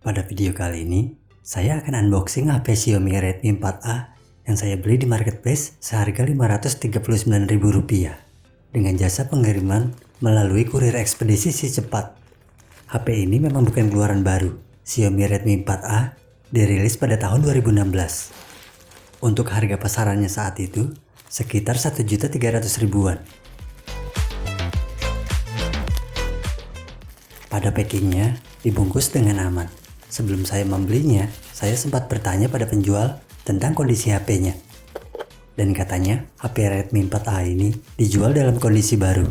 Pada video kali ini, saya akan unboxing HP Xiaomi Redmi 4A yang saya beli di marketplace seharga Rp539.000 dengan jasa pengiriman melalui kurir ekspedisi si cepat. HP ini memang bukan keluaran baru. Xiaomi Redmi 4A dirilis pada tahun 2016. Untuk harga pasarannya saat itu sekitar 1.300.000-an. Pada packingnya dibungkus dengan aman. Sebelum saya membelinya, saya sempat bertanya pada penjual tentang kondisi HP-nya. Dan katanya HP Redmi 4A ini dijual dalam kondisi baru.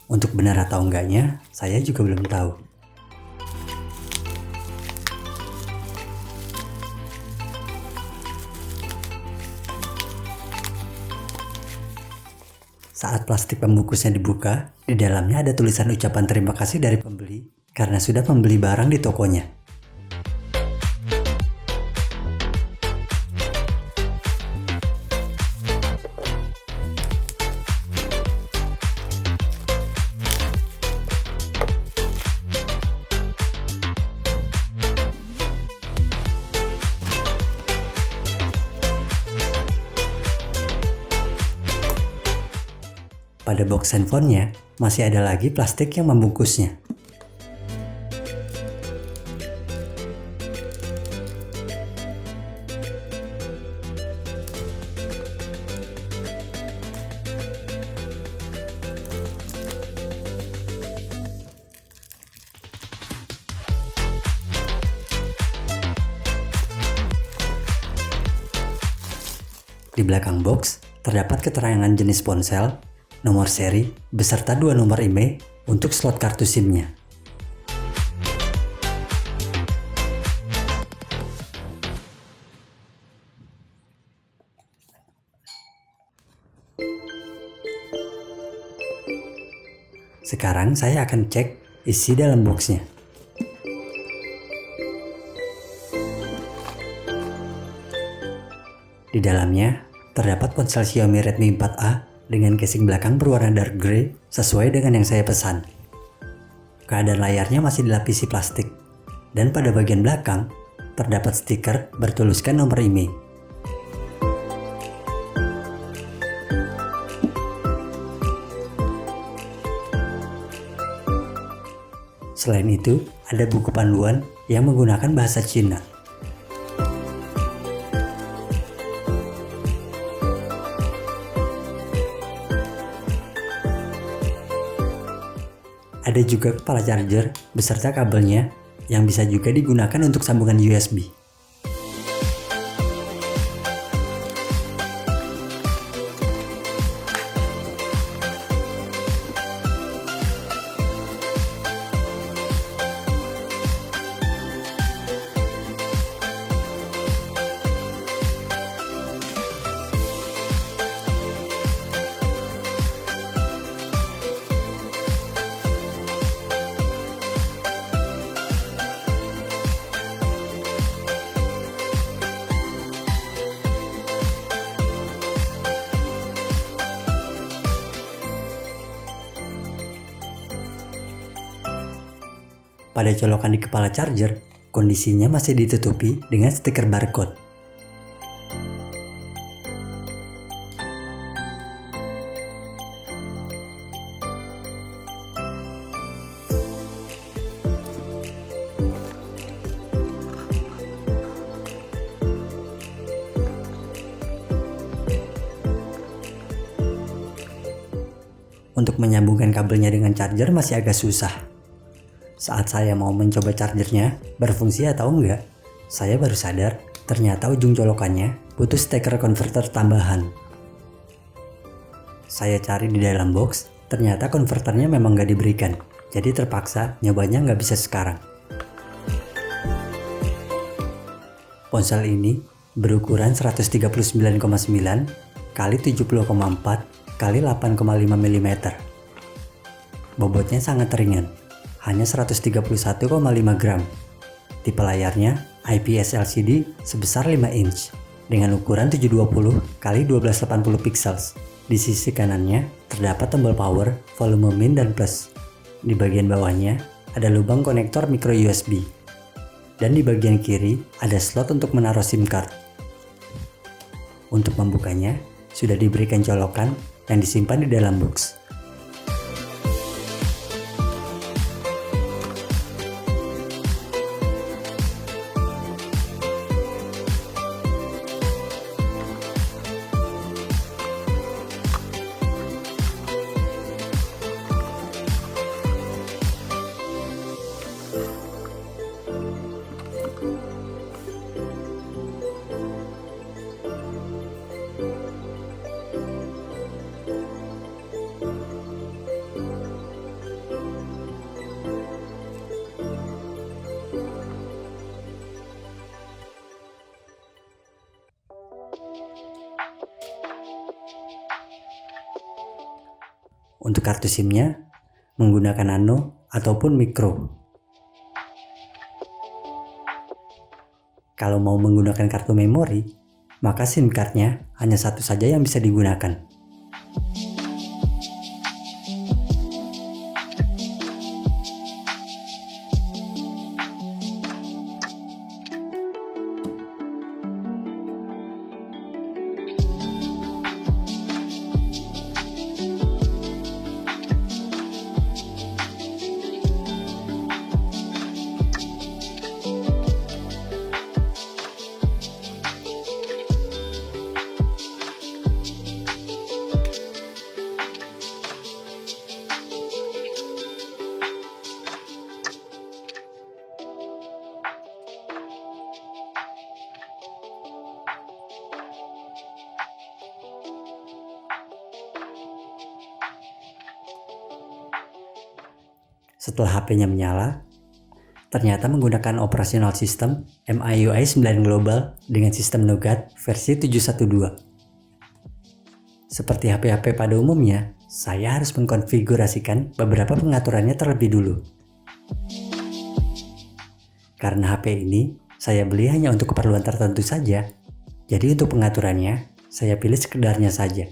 Untuk benar atau enggaknya, saya juga belum tahu. Saat plastik pembungkusnya dibuka, di dalamnya ada tulisan ucapan terima kasih dari pembeli karena sudah membeli barang di tokonya. Pada box handphonenya masih ada lagi plastik yang membungkusnya. Di belakang box terdapat keterangan jenis ponsel, nomor seri, beserta 2 nomor IMEI untuk slot kartu SIM-nya. Sekarang saya akan cek isi dalam boxnya. Di dalamnya terdapat ponsel Xiaomi Redmi 4A dengan casing belakang berwarna dark grey sesuai dengan yang saya pesan. Keadaan layarnya masih dilapisi plastik, dan pada bagian belakang terdapat stiker bertuliskan nomor IMEI. Selain itu, ada buku panduan yang menggunakan bahasa Cina. Ada juga kepala charger beserta kabelnya yang bisa juga digunakan untuk sambungan USB. Pada colokan di kepala charger, kondisinya masih ditutupi dengan stiker barcode. Untuk menyambungkan kabelnya dengan charger masih agak susah. Saat saya mau mencoba chargernya berfungsi atau enggak, saya baru sadar ternyata ujung colokannya butuh steker converter tambahan. Saya cari di dalam box, ternyata konverternya memang nggak diberikan, jadi terpaksa nyobanya nggak bisa sekarang. Ponsel ini berukuran 139,9 x 70,4 x 8,5 mm. Bobotnya sangat ringan, hanya 131,5 gram. Tipe layarnya IPS LCD sebesar 5 inch dengan ukuran 720 x 1280 pixels. Di sisi kanannya terdapat tombol power, volume min dan plus. Di bagian bawahnya ada lubang konektor micro USB. Dan di bagian kiri ada slot untuk menaruh SIM card. Untuk membukanya, sudah diberikan colokan yang disimpan di dalam box. Untuk kartu SIM-nya menggunakan nano ataupun micro. Kalau mau menggunakan kartu memori, maka SIM card-nya hanya satu saja yang bisa digunakan. Setelah HP-nya menyala, ternyata menggunakan operasional sistem MIUI 9 Global dengan sistem Nougat versi 712. Seperti HP-HP pada umumnya, saya harus mengkonfigurasikan beberapa pengaturannya terlebih dulu. Karena HP ini saya beli hanya untuk keperluan tertentu saja, jadi untuk pengaturannya saya pilih sekedarnya saja.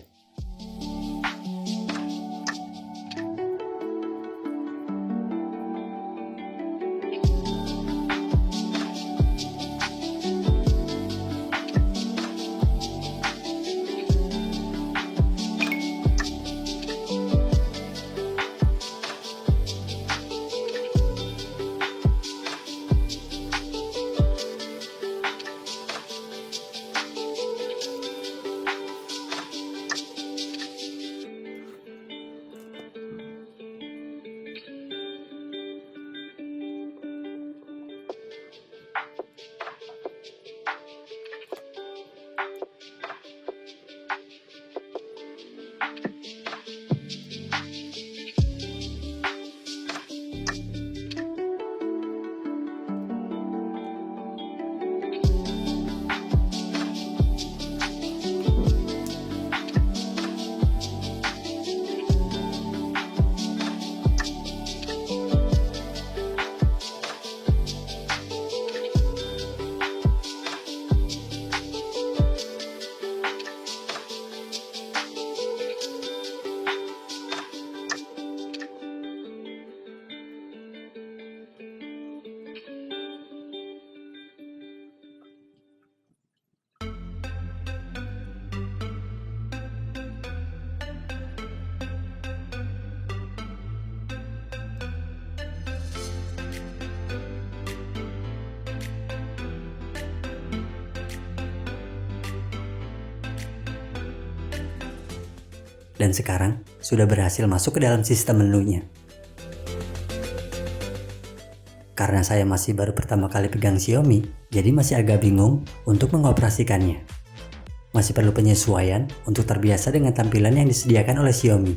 Dan sekarang sudah berhasil masuk ke dalam sistem menunya. Karena saya masih baru pertama kali pegang Xiaomi, jadi masih agak bingung untuk mengoperasikannya. Masih perlu penyesuaian untuk terbiasa dengan tampilan yang disediakan oleh Xiaomi.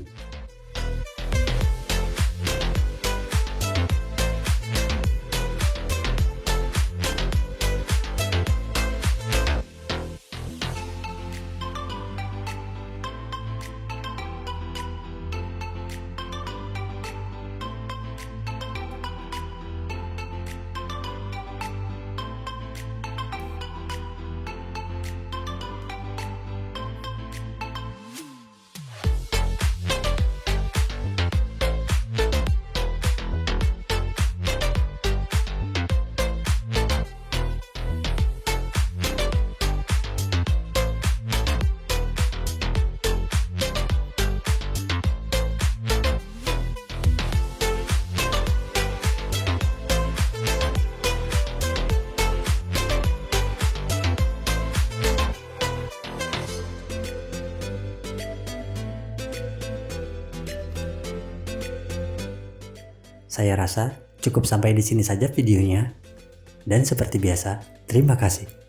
Saya rasa cukup sampai di sini saja videonya. Dan seperti biasa, terima kasih.